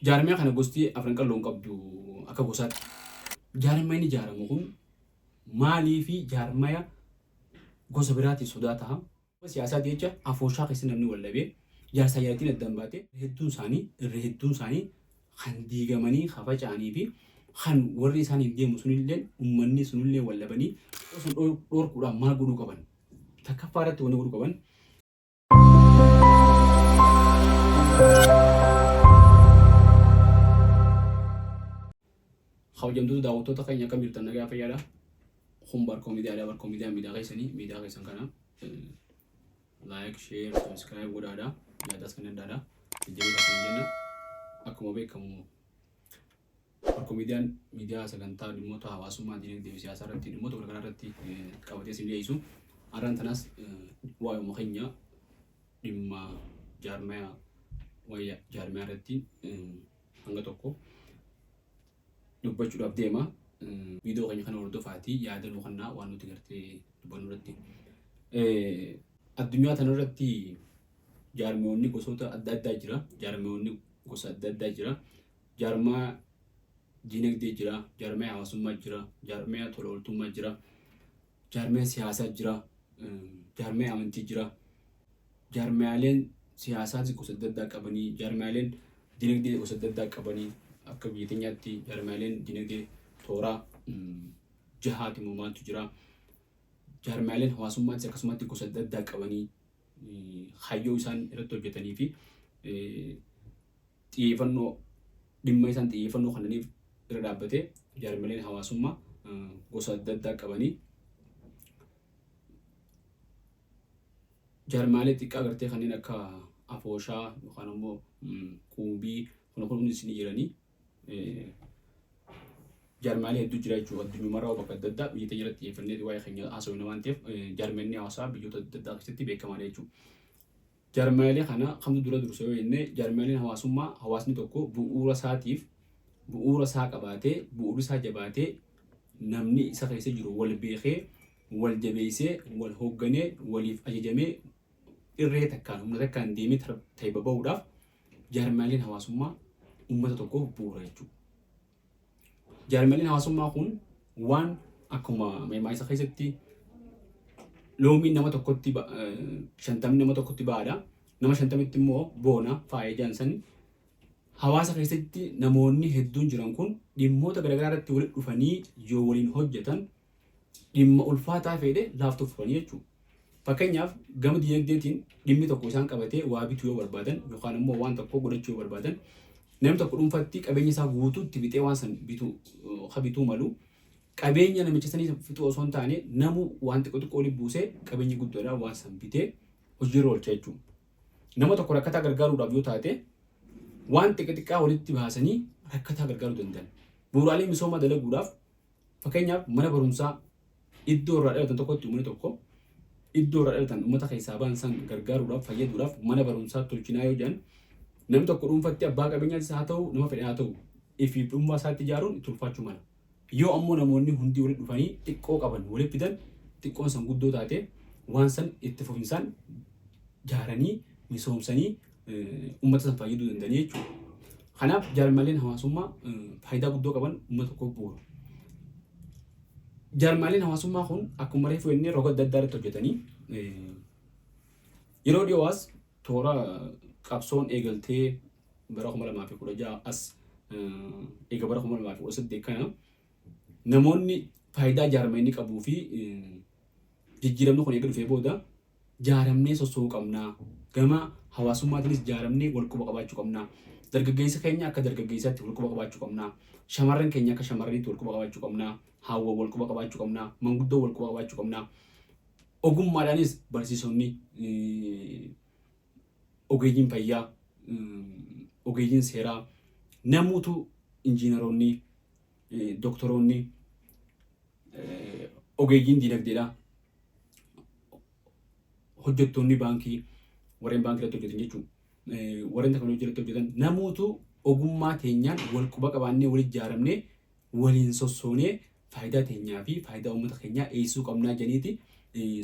Jaarmaya kana gosti afran qalloon qabdu akka gosaatti. Jaarmaya inni ijaaramu kun maalii fi jaarmaya gosa biraatiif sodaa ta'a. Siyaasaati jecha afooshaa keessa namni wallabee jaarsaa jaartiin addaan baate irra hedduun isaanii kan diigamanii hafaca'anii fi kan warri isaaniif deemu sunillee uummanni sunillee wallabanii osoo dhorkuudhaan maal godhuu qaban takkaffaa irratti wanti godhuu qaban. Hawajamtoota daawwattoota keenya akka mirtan nagaa fayyaadha. Kun barkoo miidiyaa miidiyaa keessan kana like, share, subscribe godhaadha. Yaadaas kan addaadha. Jajjabeedha kan jenna. Akkuma beekamu barkoo miidiyaa sagantaa dhimmoota hawaasummaa dinagdee fi siyaasaa irratti dhimmoota garaagaraa irratti qabatee isin dhiyeessu. Har'aan tanas waa'ee keenya dhimma jaarmaya irratti hanga tokko dubbachuudhaaf deema. Viidiyoo keenya kana hordofaatii yaada nuu kennaa waan nuti gartee dubbannu irratti. Addunyaa kana irratti jaarmiyoonni gosoota adda addaa jira. Jaarmiyoonni gosa adda addaa jira. Jaarmaa dinagdee jira. Jaarmaa hawaasummaa jira. Jaarmaa tola ooltummaa jira. Jaarmaa siyaasaa jira. Jaarmaa amantii jira. Jaarmaaleen siyaasaa gosa adda addaa qabanii, jaarmaaleen dinagdee gosa adda addaa qabanii akka biyya keenyaatti jaarmaaleen dinagdee tooraa jahaati maaltu jira. Jaarmaaleen hawaasummaatti akkasumatti gosa adda addaa qabanii hayyoo isaan irratti hojjetanii fi xiyyeeffannoo dhimma isaan xiyyeeffannoo kannaniif irra dhaabbatee jaarmaaleen hawaasummaa gosa adda addaa qabanii jaarmaalee xiqqaa gartee kanneen akka afooshaa yookaan immoo quubii kun isin jiranii jaarmaalee hedduu jira jechuudha. Addunyaa bakka adda addaa biyya keenya irratti xiyyeeffannee waa'ee keenya haasawna waan ta'eef jaarmaaleen hawaasaa biyyoota adda addaa keessatti beekamaa jechuudha. Jaarmaalee kana kamtu dura dursa yoo jenne jaarmaaleen hawaasummaa hawaasni tokko bu'uura isaa qabaatee bu'uurri isaa jabaatee namni isa keessa jiru wal beekee wal jabeessee wal hoogganee waliif ajajamee irree takkaan humna takkaan deemee ta'e baba'uudhaaf jaarmaaleen hawaasummaa uummata tokkoof bu'uura jechuudha. Jaarmaaleen hawaasummaa kun waan akkuma meemaa isa keessatti loomiin nama tokkotti 50 nama tokkotti ba'aadha. Nama 50tti immoo boona faayee jaansan hawaasa keessatti namoonni hedduun jiran kun dhimmoota garaagaraa irratti walitti dhufanii yoo waliin hojjetan dhimma ulfaataa fedhe laaftuuf dhufanii jechuudha. Fakkeenyaaf gama dinagdeetiin dhimmi tokko isaan qabatee waa bituu yoo barbaadan yookaan immoo waan tokko godhachuu yoo barbaadan namni tokko dhuunfaatti qabeenya isaa guutuutti fixee waan san bituu malu qabeenya namicha sanii fixuu osoo hin taane namu waan xiqqoo oli buusee qabeenya guddaadhaan waan san bitee hojiirra oolcha jechuudha. Nama tokko rakkataa gargaaruudhaaf yoo taate waan xiqqaa walitti baasanii rakkataa gargaaruu danda'an. Bu'uuraalee misoomaa dalaguudhaaf fakkeenyaaf mana barumsaa iddoo irraa dhalatan tokkotti uummanni tokko iddoo irraa dhalatan uummata keessaa ba'an san gargaaruudhaaf fayyaduudhaaf mana barumsaa tolchinaa yoo jedhan namni tokko dhuunfatti abbaa qabeenyaas haa ta'u nama fedhe haa ta'u ifiif dhuunfaa isaatti ijaaruun itti ulfaachuu mala. Yoo ammoo namoonni hundi walitti dhufanii xiqqoo qaban walitti fidan xiqqoon san guddoo taate waan san itti fufinsaan jaaranii misoomsanii uummata san fayyaduu danda'anii jechuudha. Kanaaf jaarmaaleen hawaasummaa faayidaa guddoo qaban uummata tokkoof bu'uura. Jaarmaaleen hawaasummaa kun akkuma reefu jennee roga adda addaa irratti hojjetanii yeroo dhiyoowaas toora qabsoon eegaltee bara 2016 as eega bara 2018 kana namoonni faayidaa jaarmeenni qabuu fi jijjiiramni kun eega dhufee booda jaaramnee sosochuu qabnaa. Gama hawaasummaatiinis jaaramnee wal quba qabaachuu qabnaa. Dargaggeessa keenya akka dargaggeessaatti wal quba qabaachuu qabnaa. Shamarran keenya akka shamarraniitti wal quba qabaachuu qabnaa. Haawwa wal quba qabaachuu qabnaa. Manguddoo wal quba qabaachuu qabnaa. Ogummaadhaanis barsiisonni ogeeyyiin fayyaa, ogeeyyiin seeraa, namoota injiinaroonni, doktoroonni, ogeeyyiin dinagdeedha. Hojjettoonni baankii, warreen baankii irratti hojjetan jechuudha. Warreen teknooloojii irratti hojjetan namoota ogummaa teenyaan wal quba qabaannee waliin ijaaramnee waliin sossoonee faayidaa teenyaa fi faayidaa uummata keenyaa eegsisuu qabnaa jeniiti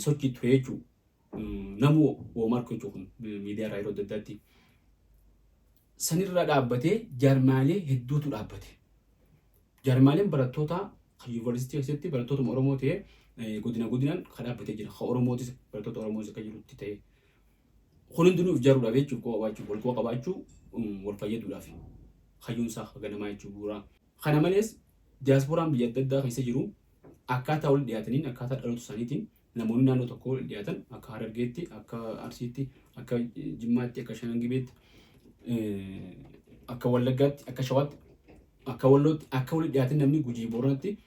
sochii ture jechuudha. Namu oomarko jechuun miidiyaa irraa yeroo adda addaatti. sanirra dhaabbatee jaarmaalee hedduutu dhaabbate. Jaarmaaleen barattoota yuunivarsiitii keessatti barattoota Oromoo ta'ee godinaan kan dhaabbatee jira. Kan Oromootis barattoota Oromootis akka jirutti ta'e. Kun hundinuu ijaaruudhaaf jechuun wal qabaachuu wal fayyaduudhaaf hayyuunsaa ganamaa jechuudha. Kana malees diyaaspooraan biyya adda addaa keessa jiru akkaataa wal dhiyaataniin akkaataa dhaloota isaaniitiin namoonni naannoo tokko wal dhiyaatan akka Harargeetti, akka Arsiitti, akka Jimmaatti, akka Shanangibeetti, akka Wallaggaatti, akka Shawaatti, akka Wallootti, akka wal dhiyaatan namni Gujii Booranatti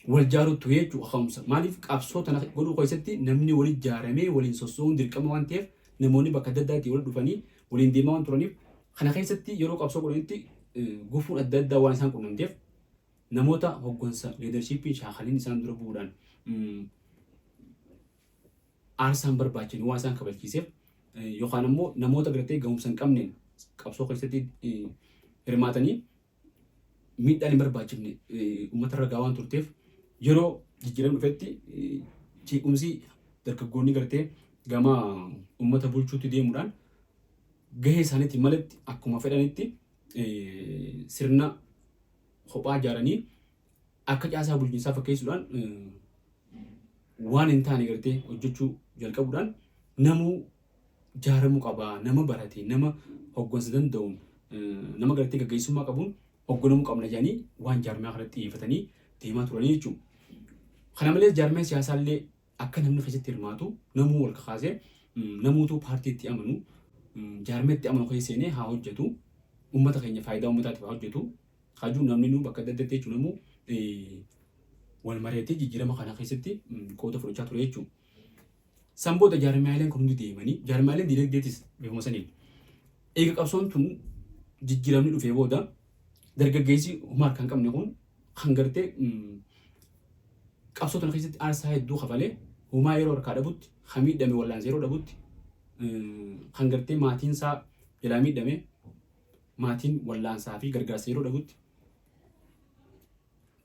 wal jaaruutu jechuudha ka'umsa. Maaliif qabsoo tana godhuu keessatti namni wal ijaaramee waliin sossoo'uun dirqama waan ta'eef namoonni bakka adda addaatti wal dhufanii waliin deemaa waan turaniif kana keessatti yeroo qabsoo godhanitti gufuun adda addaa waan isaan qunnamteef namoota hoggansa leedershiippii shaakaliin isaan dura bu'uudhaan aarsaan barbaachin waan isaan kabachiiseef yookaan immoo namoota gartee gahumsa hin qabneen qabsoo keessatti hirmaatanii miidhaan hin barbaachifne uummata ragaa waan turteef yeroo jijjiiramni dhufetti jeequmsi dargaggoonni gartee gama uummata bulchuutti deemuudhaan gahee isaaniitiin malatti akkuma fedhanitti sirna kophaa ijaaranii akka caasaa bulchiinsaa fakkeessuudhaan waan hin taane gartee hojjechuu jalqabuudhaan namuu ijaaramuu qabaa, nama barate, nama hoggansa danda'uun, nama gartee gaggeessummaa qabuun hogganamuu qabna jedhanii waan jaarmaa kanatti xiyyeeffatanii deemaa turanii jechuudha. Kana malees jaarmaan siyaasaallee akka namni keessatti hirmaatu namuu wal kakaasee namuutu paartiitti amanu jaarmeetti amanu keessa seenee haa hojjetu uummata keenya faayidaa uummataatiif haa hojjetu hajuu namni nu bakka adda addaatti jechuun namuu wal mareetii jijjiirama kana keessatti qooda fudhachaa ture jechuudha. Sanboota jaarmaaleen kun hundi deemanii jaarmaaleen diinagdeetis beekuma saniin eega qabsoon tun jijjiiramni dhufee booda dargaggeessi humna harkaan qabne kun kan gartee qabsoo tana keessatti aarsaa hedduu kafalee humaa yeroo harkaa dhabutti kan miidhame wallaansa yeroo dhabutti kan gartee maatiin isaa jalaa miidhame maatiin wallaansaa fi gargaarsa yeroo dhabutti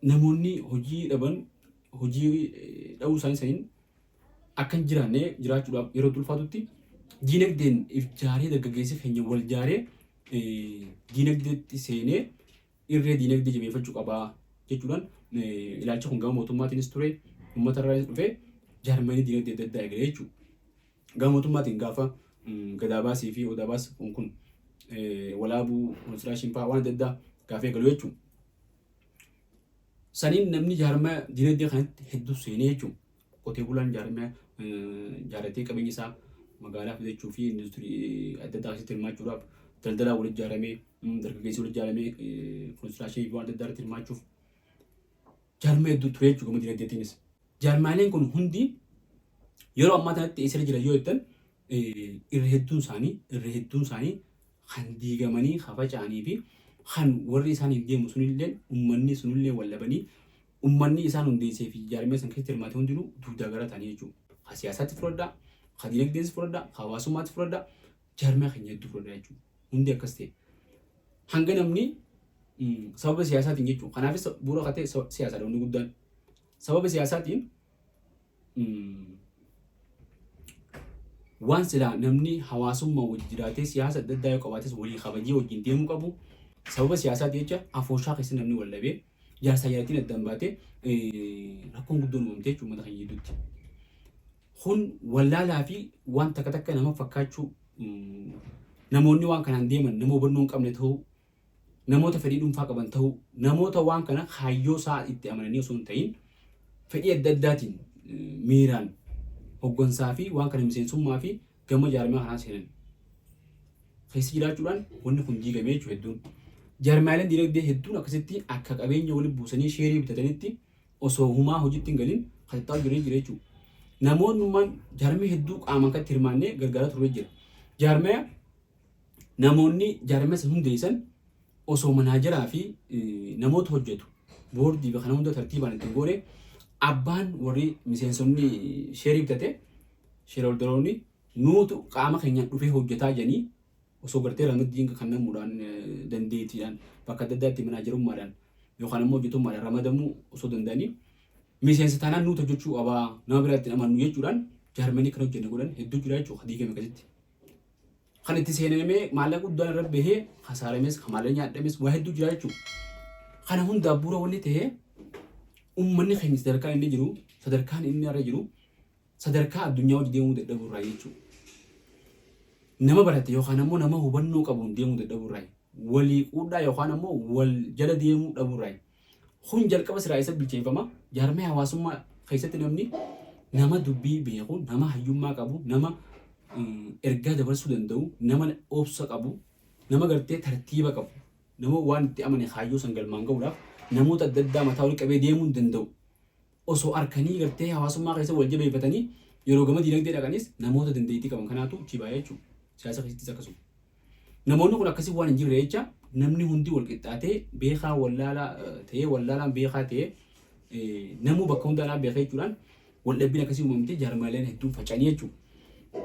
namoonni hojii dhaban hojii dhabuu isaanii akka hin jiraanne jiraachuudhaaf yeroo ulfaatutti diinagdeen ijaaree dargaggeessi keenya wal jaaree diinagdeetti seenee irree diinagdee jabeeffachuu qabaa jechuudhaan ilaalcha kun gama mootummaatiinis ture uummata irraa dhufee jaarmanii diinagdee adda addaa eegale jechuudha. Gama mootummaatiin gaafa gadaabaasii fi odaabaas kun walaabuu konistiraashin fa'aa waan adda addaa gaafa eegalu jechuudha. Saniin namni jaarmaa diinagdee kanatti hedduu seenee jechuudha. Qotee bulaan jaarmaa jaaratee qabeenya isaa magaalaa fidachuu fi industirii adda addaa keessatti hirmaachuudhaaf daldalaa walitti ijaaramee dargaggeessi walitti ijaaramee konistiraashinii waan adda addaa irratti hirmaachuuf jaarmaa hedduu ture jechuudha gama diinagdeetiinis. Jaarmaaleen kun hundi yeroo ammaa kanatti eessa jira yoo jettan irra hedduun isaanii kan diigamanii hafaca'anii fi kan warri isaaniin deemu sunillee uummanni sunillee wallabanii uummanni isaan hundeessee fi jaarmaa san keessatti hirmaate hundinuu duudaa gara ta'anii jechuudha. Ha siyaasaatti fudhadhaa, ha diinagdees fudhadhaa, ha hawaasummaatti fudhadhaa, jaarmaa keenya hedduu fudhadhaa jechuudha. Hundi akkas ta'e. Hanga namni sababa siyaasaatiin jechuudha. Kanaafis bu'uura akka ta'e siyaasaadha hundi guddaan. Sababa siyaasaatiin waan silaa namni hawaasummaa wajjin jiraatee siyaasa adda addaa yoo qabaates walii kabajee wajjin deemuu qabu. Sababa siyaasaatiin jecha afooshaa keessa namni wallabee jaarsaa jaalattiin addaan baatee rakkoon guddoon uumamtee jechuudha uummata keenya gidduutti. Kun wallaalaa fi waan takka takka nama fakkaachuu namoonni waan kanaan deeman nama hubannoo hin qabne ta'uu namoota fedhii dhuunfaa qaban ta'uu namoota waan kana kaayyoo isaa itti amananii osoo hin ta'in fedhii adda addaatiin miiraan hoggansaa fi waan kana miseensummaa fi gama jaarmaa kanaa seenan keessa jiraachuudhaan wanni kun diigamee jechuudha hedduun. Jaarmaaleen diinagdee hedduun akkasitti akka qabeenya waliin buusanii sheerii bitatanitti osoo humaa hojiitti hin galin hatatta'aa jireenya jira jechuudha. Namoonni jaarmaa hedduu qaamaan kan hirmaannee gargaaraa turre jira. Jaarmaa namoonni jaarmaa san hundeessan osoo manaajaraa fi namoota hojjetu boordii kana hunda tartiibaan ittiin goone abbaan warri miseensonni sheerii bitate sheeroldaroonni nuutu qaama keenyaan dhufee hojjetaa jedhanii osoo gartee ramaddiin kan namuudhaan dandeettiidhaan bakka adda addaatti manaajarummaadhaan yookaan immoo hojjetummaadhaan ramadamuu osoo danda'anii miseensa taanaan nuutu hojjechuu qabaa nama biraatti amannu jechuudhaan jaarmanii kan hojjenne godhan hedduu jira jechuudha diigame akkasitti. Kan itti seenamee maallaqa guddaan irra bahee hasaarames maallaqa nyaadhames waa hedduu jira jechuudha. Kana hundaa bu'uura wanni ta'ee uummanni keenya sadarkaan inni jiru sadarkaan inni irra jiru sadarkaa addunyaa hojii deemuu dadhabuu irraa jechuudha. Nama barate yookaan ammoo nama hubannoo qabuun deemuu dadhabuu irraa walii quudhaa yookaan ammoo wal jala deemuu dhabuu irraa kun jalqaba siraa isa bilcheeffama jaarmee hawaasummaa keessatti namni nama dubbii beeku nama hayyummaa qabu nama ergaa dabarsuu danda'u nama obsa qabu nama gartee tartiiba qabu nama waan itti amane kaayyoo san galmaan ga'uudhaaf namoota adda addaa mataa wal qabee deemuu danda'u osoo arkanii gartee hawaasummaa keessa wal jabeeffatanii yeroo gama diinagdee dhaqanis namoota dandeettii qaban kanaatu jibaa jechuudha siyaasa keessattis akkasuma. Namoonni kun akkasii waan hin jirre jecha namni hundi wal qixxaatee beekaa wallaalaa ta'ee wallaalaan beekaa ta'ee namuu bakka hundaadhaan beekaa jechuudhaan wal dhabbiin akkasii uumamtee jaarmaaleen hedduun faca'anii jechuudha.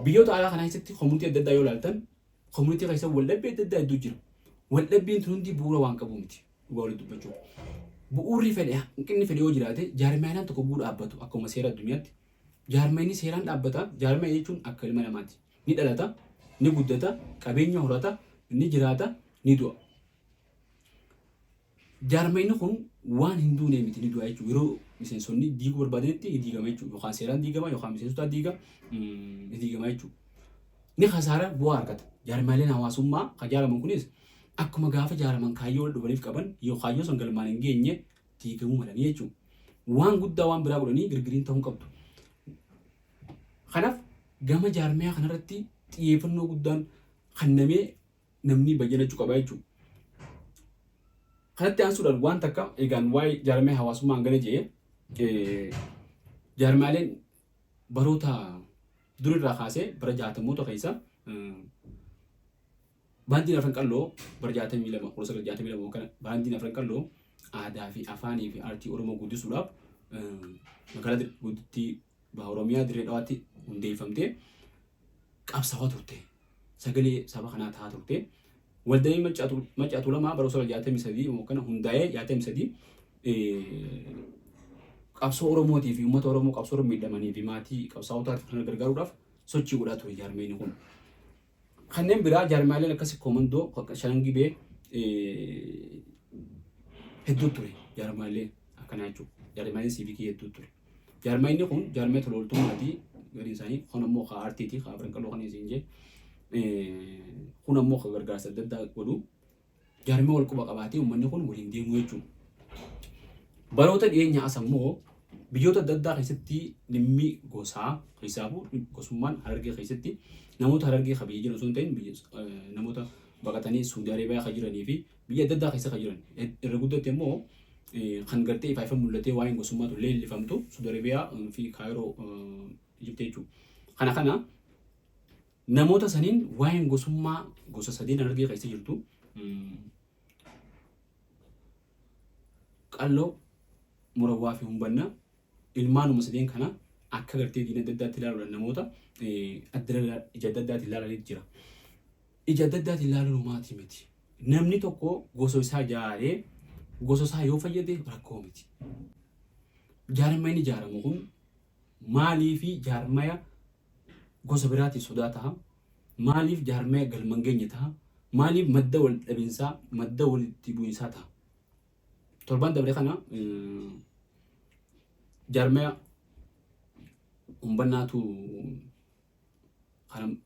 Biyyoota alaa kana keessatti komunitii adda addaa yoo ilaaltan komunitii keessa wal dhabbii adda addaa hedduu jira. Wal dhabbiin tun hundi bu'uura waan qabu miti dhugaa walitti dubbachuudha. Bu'uurri fedhe hanqinni fedhe yoo jiraate jaarmaaleen tokko guu dhaabbatu akkuma seera addunyaatti jaarmaanni seeraan dhaabbata jaarmaa jechuun akka ilma namaati ni dhalata ni guddata qabeenya horata ni jiraata ni du'a. Jaarmayni kun waan hin duune miti ni du'a jechuudha. Yeroo miseensonni diiguu barbaadanitti ni diigama jechuudha. Yookaan seeraan diigama yookaan miseensota ni diigama jechuudha. Ni khasaara bu'aa argata. Jaarmayleen hawaasummaa kan jaaraman kunis akkuma gaafa jaaraman kaayyoo waliif qaban yoo kaayyoo san galmaan hin geenye diigamuu malanii jechuudha. Waan guddaa waan biraa godhanii girgiriin ta'uu qabdu. Kanaaf gama jaarmaya kanarratti xiyyeeffannoo guddaan kennamee namni bayyachuu qaba jechuudha. Kanatti aansuudhaan waan takka egaan waa'ee jaarmaya hawaasummaa hangana jedhee jaarmaaleen baroota durirraa kaasee bara 60moota keessa baandiin afran qalloo bara 62 1962 kana baandiin afran qalloo aadaa fi afaanii fi aartii Oromoo guddisuudhaaf magaalaa guddittii baha Oromiyaa Dirree Dhawaatti hundeeffamtee qabsaa'aa turte. Sagalee saba kanaa ta'a turte. Waldaan Maccaatu Lamaa bara 1963 kana hundaa'ee 63 qabsoo Oromootii fi uummata Oromoo qabsoo miidhamanii fi maatii qabsaa'otaaf kan gargaaruudhaaf sochii godhaa ture jaarmeen kun. Kanneen biraa jaarmaaleen akkasii koomandoo Shalangibee hedduu ture jaarmaalee akkanaa jechuudha. Jaarmaaleen siivikii hedduu ture. Jaarmeenni kun jaarmee tola ooltummaati gariin isaanii kun ammoo kaa aartiitii kaa afran qalloo kan isin jee kun ammoo kaa gargaarsa adda addaa godhu jaarmee wal quba qabaatee uummanni kun waliin deemuu jechuudha. Baroota dhiyeenya as ammoo biyyoota adda addaa keessatti dhimmi gosaa keessaafu gosummaan Harargee keessatti namoota Harargee kan biyya jiran osoo hin ta'in namoota baqatanii Suudi Arabiyaa kan jiranii fi biyya adda addaa keessa kan jiran irra guddatti immoo kan gartee ifa mul'atee waa'een gosummaatu leellifamtu Suudi Arabiyaa fi Kaayiroo Ijiptee jechuudha. Kana namoota saniin waa'een gosummaa gosa sadeen Harargee keessa jirtu qalloo murawwaa fi humbanna ilmaanuma sadeen kana akka gartee diina adda addaatti ilaaluudhaan namoota ija adda addaatti ilaalanii jira. Ija adda addaatti ilaaluun maatii miti. Namni tokko gosa isaa ijaaree gosa isaa yoo fayyade rakkoo miti. Jaarmayni ijaaramu kun maaliif jaarmaya gosa biraatiif sodaa ta'a? Maaliif jaarmaya galman geenye ta'a? Maaliif madda wal dhabinsaa madda walitti bu'insaa ta'a? Torban dabre kana jaarmaya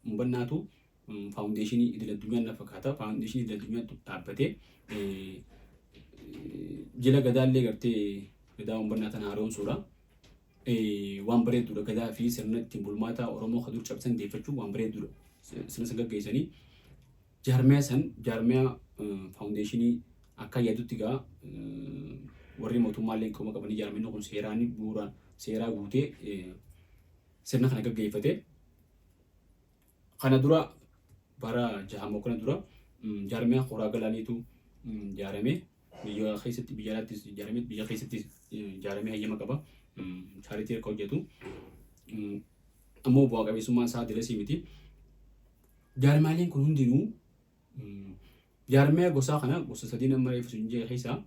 humbannaatu faawundeeshinii idil addunyaan na fakkaata. Faawundeeshinii idil addunyaa dhaabbatee jila gadaallee gartee gadaa humbannaa tana haaromsuudha. Waan bareedduudha gadaa fi sirna ittiin bulmaata Oromoo kan dur cabsan deeffachuu waan bareedduudha. Sirna san gaggeessanii jaarmaya faawundeeshinii akka yaadutti gaa warri mootummaallee akkuma qabanii jaarmeen kun seeraan bu'uuraan seeraa guutee sirna kana gaggeeffate. Kana dura bara jahamoo kana dura jaarmee horaa galaaniitu ijaarame biyya keessatti biyya alaattis ijaarame biyya keessattis ijaarame hayyama qaba. Chaaritii akka hojjetu ammoo bu'aa qabeessummaan isaa dirasii miti. Jaarmaaleen kun hundinuu jaarmee gosaa kana gosa sadii nama reefu sinjee keessaa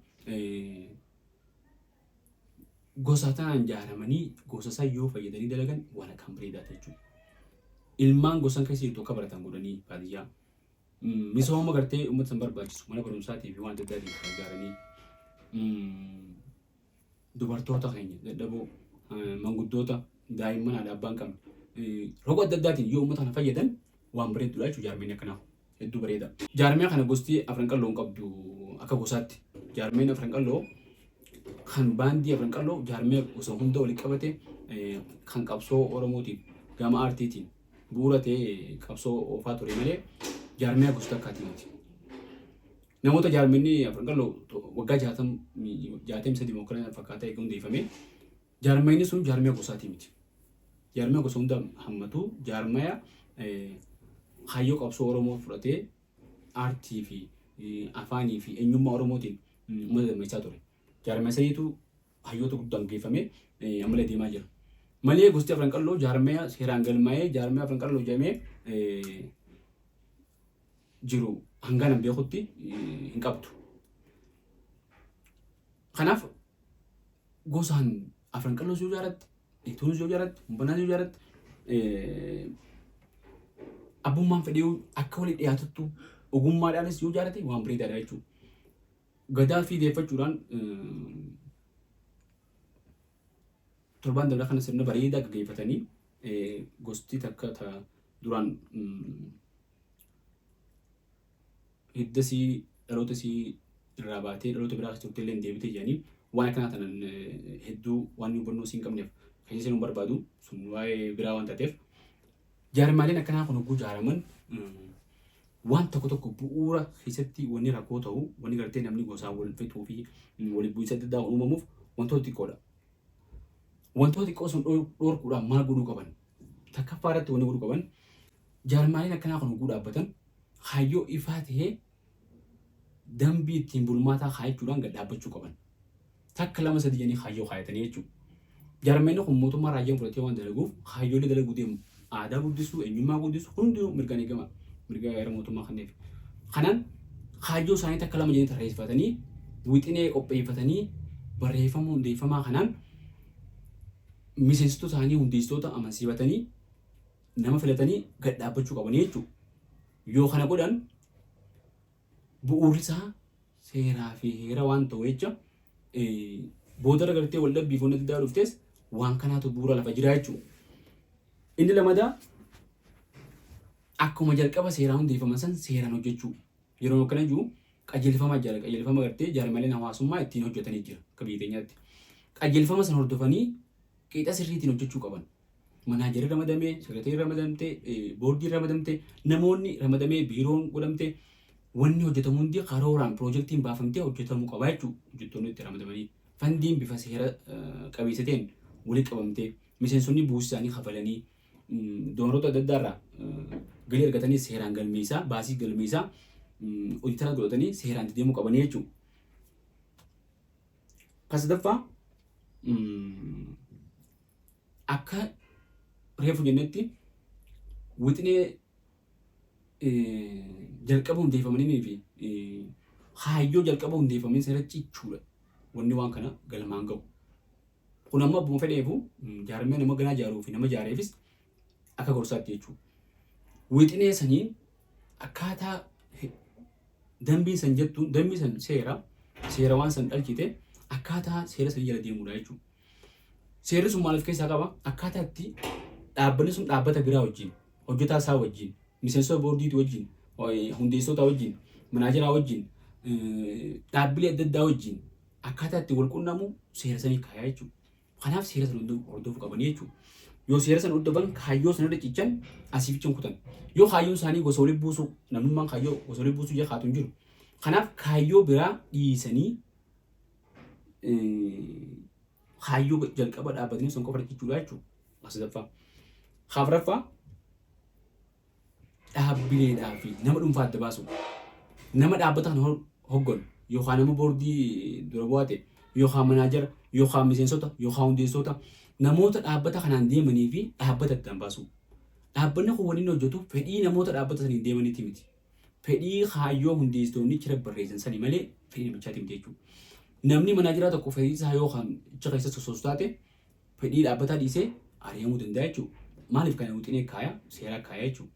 gosa tanaan ijaaramanii gosa isaa yoo fayyadanii dalagan waan akkaan bareedaa jechuudha. ilmaan gosan keessa jirtu akka baratan godhanii baadiyyaa. Misooma gartee uummata san barbaachisu mana barumsaatii fi waan adda addaatiin gargaaranii dubartoota keenya dadhaboo manguddoota daa'imman haadha abbaan qabne roga adda addaatiin yoo uummata kana fayyadan waan bareedduudha jechuudha jaarmeen akkanaa hedduu bareeda. Jaarmeen kana gosti afran qalloo hin qabdu akka gosaatti jaarmeen afran qalloo kan baandii afran qalloo jaarmee gosa hunda walitti qabate kan qabsoo Oromootiin gama aartiitiin bu'uura ta'ee qabsoo oofaa ture malee jaarmee gosa akkaatii miti. Namoota jaarmeenni afran qalloo waggaa 63 dimookiraasii fakkaataa eeguun hundeeffame jaarmeenni sun jaarmee gosaatii miti. Jaarmee gosa hunda hammatu jaarmee hayyoo qabsoo Oromoo fudhatee aartii fi afaanii fi eenyummaa Oromootiin uummata dammaqsaa ture. Jaarmee saniitu hayyoota guddaan geeffamee ammallee deemaa jira. Malee gosti afran qalloo jaarmee seeraan galmaa'ee jaarmee afran qalloo jedhamee jiru hangaan hin beekutti hin qabdu. Kanaaf gosaan afran qalloo yoo jaaratte, dhiituun yoo jaaratte, humbanaan yoo jaaratte abbummaan fedhee akka walii dhiyaatuttu ogummaadhaanis yoo jaarate waan bareedaadha jechuudha. Gadaa fi deeffachuudhaan torban dabala kana sirna bareedaa gaggeeffatanii gosti takka duraan hiddasii dhalootasii irraa baatee dhaloota biraa keessatti illee deebitee jedhanii waan akkanaa tanan hedduu waan hubannoo siin qabneef keessa seenuu barbaadu sun waa'ee biraa waan taateef jaarmaaleen akkanaa kun hogguu jaaraman waan tokko bu'uura keessatti wanni rakkoo ta'u wanni gartee namni gosaan wal fixuu fi walitti bu'iinsa adda addaa uumamuuf wantoota xiqqoodha. Wantoota xiqqoo sun dhorkuudhaan maal godhuu qaban takkaffaa irratti wanni godhuu qaban jaarmaaleen akkanaa kun hogguu dhaabbatan hayyoo ifaa ta'ee dambii ittiin bulmaataa kaayachuudhaan gad dhaabbachuu qaban. Takka lama sadii jennee hayyoo kaayatanii jechuudha. Jaarmeenni kun mootummaa raayyaan fudhatee waan dalaguuf hayyoolee dalaguu deemu aadaa guddisuu eenyummaa guddisuu hundinuu mirgaan eegama. Mirga yaara mootummaa kanneef. Kanaan hayyoo isaanii takka lama jennee tarreeffatanii wixinee qopheeffatanii barreeffama hundeeffamaa kanaan miseensitoota isaanii hundeessitoota amansiifatanii nama filatanii gad dhaabbachuu qabanii jechuudha. Yoo kana godhan bu'uurri isaa seeraa fi heera waan ta'u jecha booda gartee wal dhabbiif wanti adda dhuftes waan kanaatu bu'uura lafa jira jechuudha. Inni lamadaa akkuma jalqaba seeraa hundeeffaman san seeraan hojjechuu yeroo akkana jiru qajeelfama gartee jaarmaaleen hawaasummaa ittiin hojjetanii jira akka biyya keenyaatti. Qajeelfama san hordofanii qixa sirriitiin hojjechuu qaban. Manaajarri ramadamee, sekreetarri ramadamtee, boordii ramadamtee, namoonni ramadamee, biiroon godhamtee wanni hojjetamu hundi karooraan piroojeektiin baafamtee hojjetamuu qaba jechuudha. Hojjettoonni itti ramadamanii fandiin bifa seera qabeessa ta'een walitti qabamtee miseensonni buusii isaanii kafalanii doonarota adda addaarraa galii argatanii seeraan galmeessaa baasii galmeessaa hojjetara godhatanii seeraan itti deemuu qabanii jechuudha. Kasadaffaa akka reefu jennetti wixinee jalqaba hundeeffamanii fi hayyoo jalqaba hundeeffamanii seera cichuudha. Wanni waan kana galmaan ga'u. Kun amma abbuma fedheefu jaarmee nama ganaa jaaruu fi nama jaareefis akka gorsaatti jechuudha. Wixinee sanii akkaataa dambii san jettuun dambii san seera waan san dhalchite akkaataa seera sanii jala deemuudha jechuudha. Seerri sun maal of keessaa qaba? Akkaataa itti dhaabbanni sun dhaabbata biraa wajjin, hojjetaa isaa wajjin, miseensota boordiitii wajjin, hundeessitoota wajjin, manaajaraa wajjin, dhaabbilee adda addaa wajjin akkaataa itti wal quunnamu seera sanii kaayaa jechuudha. Kanaaf seera sana hordofuu qabanii jechuudha. Yoo seera sana hordofan kaayyoo sana irra cichan asiif cin kutan. Yoo kaayyoon isaanii gosa walitti buusuu namummaan kaayyoo gosa walitti buusuu jee kaatu hin jiru. Kanaaf kaayyoo biraa dhiisanii kaayyoo jalqaba dhaabbatanii sun qofa rakkichuudha jechuudha. Asadaffaa. Afraffaa dhaabbileedhaa fi nama dhuunfaa adda baasu. Nama dhaabbataan hogganu yookaan nama boordii dura bu'aate yookaan manaajara yookaan miseensota yookaan hundeessitoota namoota dhaabbata kanaan deemanii fi dhaabbata addaan baasu. Dhaabbanni kun waliin hojjetu fedhii namoota dhaabbata saniin deemaniiti miti. Fedhii kaayyoo hundeessitoonni jira barreessan sanii malee fedhii namichaati miti jechuudha. Namni manaajaraa tokko fedhii isaa yookaan icha keessa sosoos taate fedhii dhaabbataa dhiisee ari'amuu danda'a jechuudha. maaliif kana wixinee kaaya seera kaaya jechuudha.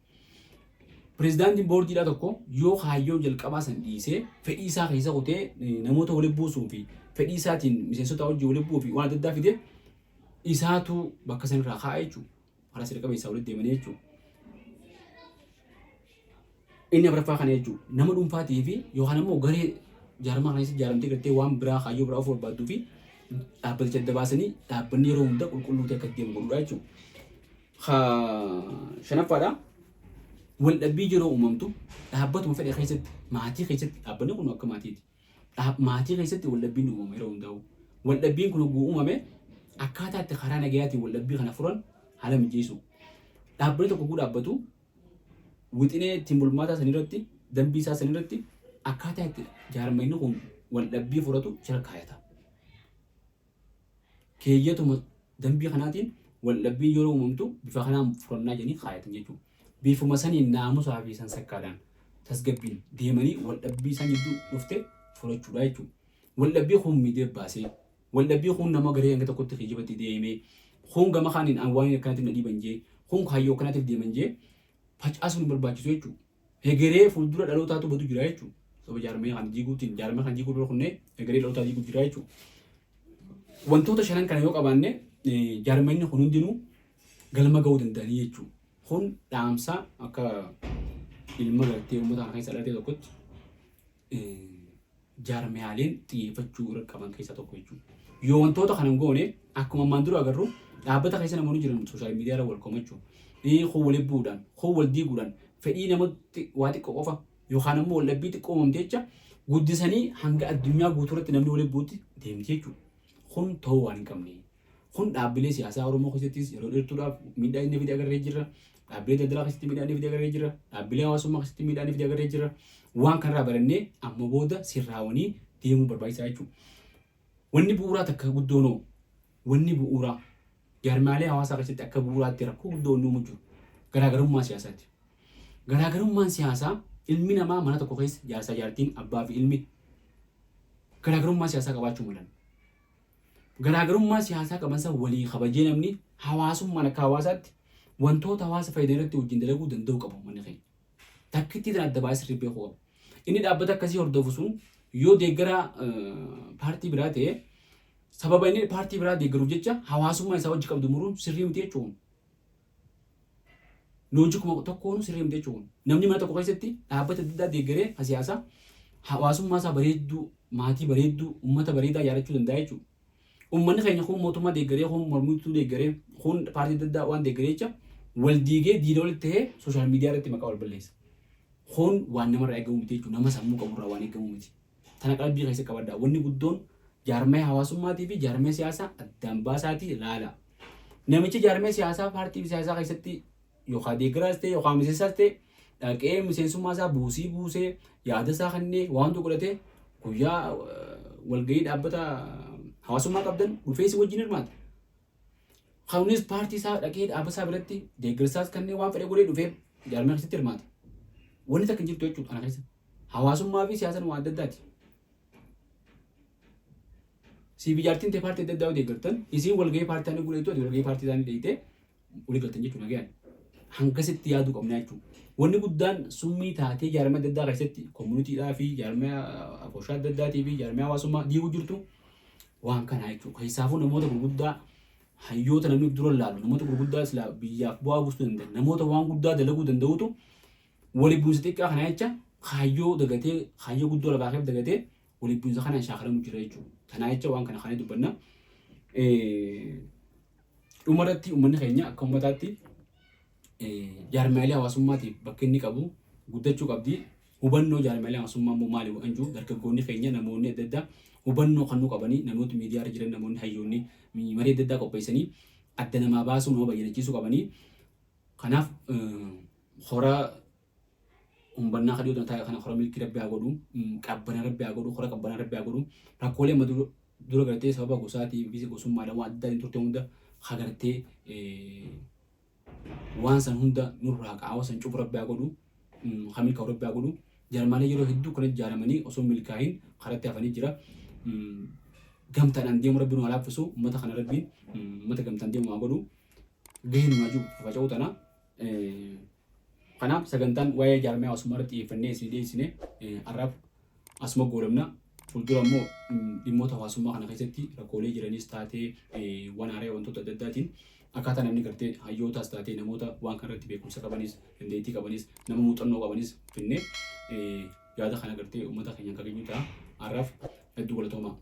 Pireezidaantiin boordiidhaa tokko yoo kaayyoo jalqabaa san dhiisee fedhii isaa keessa qotee namoota walitti buusuu fi fedhii isaatiin miseensota hojii walitti bu'uu fi waan adda addaa fidee isaatu bakka sanirraa kaa'aa jechuudha. Haala seera qabeessaa walitti deemanii jechuudha. Inni afuraffaa kana jechuudha. Nama dhuunfaatii fi yookaan immoo garee jaarmaa kana keessatti ijaaramtee gartee waan biraa kaayyoo biraa of barbaadduu fi dhaabbaticha adda baasanii dhaabbanni yeroo hunda qulqulluu ta'e akka deemu godhudha jechuudha. Shanaffaadha. Waldhabbii yeroo uumamtu dhaabbatuma fedhe keessatti maatii keessatti dhaabbanni kun akka maatiiti. Maatii keessatti waldhabbiin uumama yeroo hundaa'u. Waldhabbiin kun uumame akkaataa itti karaa nagayaatiin waldhabbii kana furan haala mijeessu. Dhaabbanni tokko guu dhaabbatu wixinee ittiin bulmaataa sanirratti dambii isaa sanirratti akkaataa itti jaarmayni kun waldhabbii furatu jala kaayata. Keeyyatuma dambii kanaatiin waldhabbii yeroo uumamtu bifa kanaan furannaa jedhanii kaayatan jechuudha. Bifuma saniin naamusaa fi sansakkaadhaan tasgabbiin deemanii waldhabbii san jidduu dhufte furachuudha jechuudha. Waldhabbii kun miidhee baasee waldhabbii kun nama garee hanga tokkotti kijibatti deemee kun gama kaaniin waan akkanaatiif na dhiiban jee kun kaayyoo akkanaatiif deeman jee facaasuun hin barbaachisu jechuudha. Hegeree fuuldura dhalootaatu badu jira jechuudha. Sababa jaarmee kan jiiguutiin jaarmee kan jiiguu dura kunnee hegeree dhalootaa jiiguu jira jechuudha. Wantoota shanan kana yoo qabaanne jaarmeenni kun hundinuu galma ga'uu danda'anii jechuudha. Kun dhaamsa akka ilma gartee uummata kana keessa dhalatee tokkotti jaarmiyaaleen xiyyeeffachuu irra qaban keessaa tokko jechuudha. Yoo wantoota kana hin goone akkuma ammaan dura agarru dhaabbata keessa namoonni jiran sooshaal miidiyaa irra wal komachuu kun walitti bu'uudhaan kun wal diiguudhaan fedhii namatti waa xiqqoo qofa yookaan immoo waldhabbii xiqqoo uumamte jecha guddisanii hanga addunyaa guutuurratti namni walitti bu'uutti deemti jechuudha. Kun ta'uu waan hin qabne. Kun dhaabbilee siyaasaa Oromoo keessattis yeroo dheertuudhaaf miidhaa inni fide agarree jira. Dhaabbilee daldalaa keessatti miidhaa inni fide agarree jira. Dhaabbilee hawaasummaa keessatti miidhaa inni fide agarree jira. Waan kanarraa barannee amma booda sirraawanii deemuu barbaachisaa jechuudha. Wanni bu'uuraa takka guddoonoo wanni bu'uuraa jaarmaalee hawaasaa keessatti akka bu'uuraatti rakkoo guddoo uumu jiru. Garaagarummaa siyaasaati. Garaagarummaan siyaasaa ilmi namaa mana tokko keessa jaarsaa jaartiin abbaa fi ilmi garaagarummaa siyaasaa qabaachuu malan. Garaagarummaa siyaasaa qabansa walii kabajee namni hawaasummaan akka hawaasaatti wantoota hawaasa faayidaa irratti wajjin dalaguu danda'u qabu manni keenya. Takkitti tan adda baasee sirrii beekuu qabu. Inni dhaabbata akkasii hordofu sun yoo deeggara paartii biraa ta'e sababa inni paartii biraa deeggaruuf jecha hawaasummaa isaa wajji qabdu muruun sirrii miti jechuun. Loojikuma tokkoon sirrii miti jechuun. Namni mana tokko keessatti dhaabbata adda addaa deeggaree siyaasaa hawaasummaa isaa bareedduu maatii bareedduu uummata bareedaa yaadachuu danda'a jechuudha. Uummanni keenya kun mootummaa deeggaree kun mormituu deeggaree kun paartii adda addaa waan deeggaree jecha wal diigee diida walitti ta'ee sooshaal miidiyaa irratti maqaa wal balleessa. Kun waan namarraa eegamu miti jechuudha. Nama sammuu qaburraa waan eegamu miti. Tana qalbii keessa qabadhaa. Wanni guddoon jaarmee hawaasummaatii fi jaarmee siyaasaa addaan baasaatii ilaala. Namichi jaarmee siyaasaa paartii siyaasaa keessatti yookaan deeggaraas ta'e yookaan miseensaas ta'e dhaqee miseensummaa isaa buusee yaada isaa kannee waantu godhatee guyyaa walgahii dhaabbata hawaasummaa qabdan dhufeessi wajjin hirmaata. Kunis paartii isaa dhaqee dhaabbata isaa biratti deeggarsaas kannee waan fedhe godhee dhufee jaarmee keessatti hirmaata. Wanni takka hin jirtu jechuudha ana keessa. Hawaasummaa fi siyaasaan waan adda addaati. Siifi jaartiin ta'e paartii adda addaa deeggartan isiin walgahii paartii isaanii godheetu walgahii paartii isaanii deeyitee walii galtan jechuudha nagayaan. Hangasitti yaaduu qabna jechuudha. Wanni guddaan summii taatee jaarmee adda addaa keessatti koominitiidhaa fi jaarmee afooshaa adda addaatii fi jaarmee hawaasummaa diiguu jirtu waan kanaa jechuudha. Keessaafuu namoota gurguddaa hayyoota namni dura ilaalu namoota gurguddaa silaa biyyaaf bu'aa buusuu danda'an namoota waan guddaa dalaguu danda'utu walii bu'insa xiqqaa kanaa jecha kaayyoo dagatee kaayyoo guddoo lafaafeef dagatee walii bu'insa kanaan shaakalamu jira jechuudha. Kanaa jecha waan kana kanee dubbanna. Dhumarratti uummanni keenya akka uummataatti jaarmaalee hawaasummaatiif bakka inni qabu guddachuu qabdi. Hubannoo jaarmaalee hawaasummaa immoo maali waan jiru dargaggoonni keenya namoonni adda addaa hubannoo kan nu qabanii namooti miidiyaa irra jiran namoonni hayyoonni marii adda addaa qopheessanii adda namaa baasuu nama bayyanachiisuu qabanii. Kanaaf hora umbannaa kadhiyoo taa'e kana hora milkii rabbi haa godhu qabbana rabbi haa godhu hora qabbana rabbi haa godhu rakkoolee amma dura gartee sababa gosaatii fi gosummaadhaan waan adda addaa turte hunda hagartee waan san hunda nurraa qaawa san cufu rabbi haa godhu hamilka rabbi haa godhu jaarmaalee yeroo hedduu kan ijaaramanii osoo milkaa'in karatti hafanii jira. Gamtaadhaan deemu rabbi nu haa laaffisu uummata kana rabbiin uummata gamtaan deemu haa godhu. gahee numaa jiru faca'uu tana. Kanaaf sagantaan waa'ee jaarmee hawaasummaa irratti xiyyeeffannee isin dhiyeessine har'aaf asuma goolabna. Fuuldura immoo dhimmoota hawaasummaa kana keessatti rakkoolee jiranis taatee waan haaraa wantoota adda addaatiin akkaataa namni gartee hayyootaas taatee namoota waan kanarratti beekumsa qabanis dandeettii qabanis nama muuxannoo qabanis finnee yaada kana gartee uummata keenya akka geenyu ta'a. Har'aaf hedduu galatoomaa.